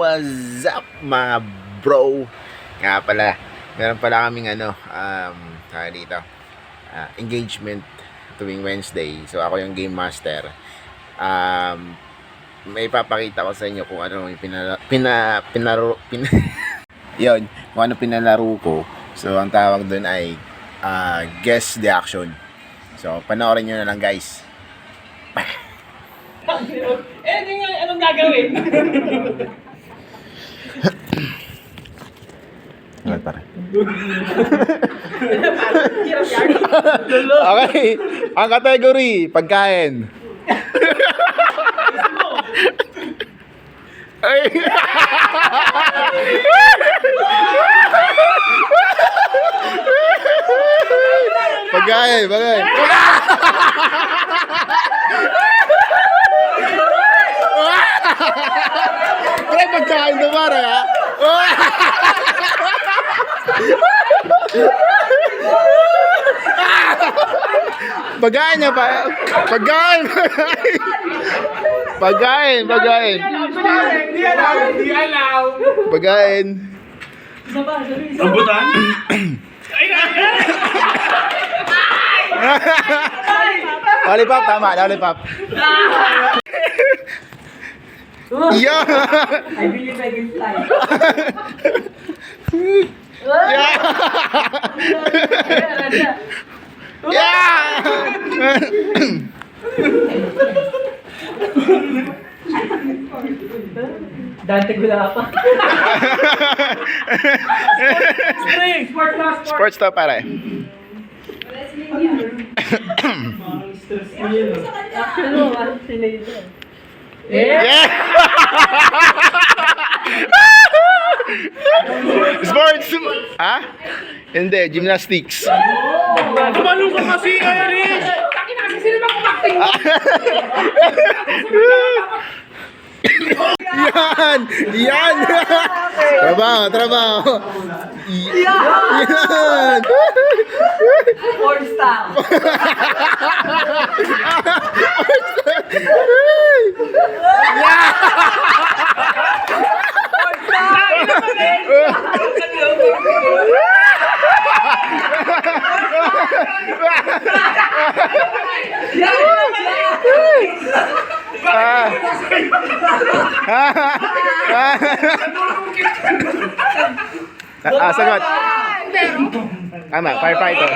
what's up mga bro? Nga pala, meron pala kaming dito, engagement tuwing Wednesday. So ako yung game master. May papakita ko sa inyo kung ano yung yun, kung ano pinalaro ko. So ang tawag doon ay guess the action. So panoorin nyo na lang guys. Anong gagawin? Okay, ang category, pagkain. Ay. Pagkain. Pre, pagkain na pare ha. Pagkain niya pa. Pagkain. Di alam. Pagkain. Rambutan? Lollipop, tama. Lollipop. Yeah. I believe I can fly. Dante Gulapa. Sports to pare. Yeah. Sports. Ha? Hindi, gymnastics. Gumanong ka kasi, Iris! Taki na kasi sila mag-acting mo! Yan. Trabaho. Yan. Porn star. Sagot. Tama, firefighter.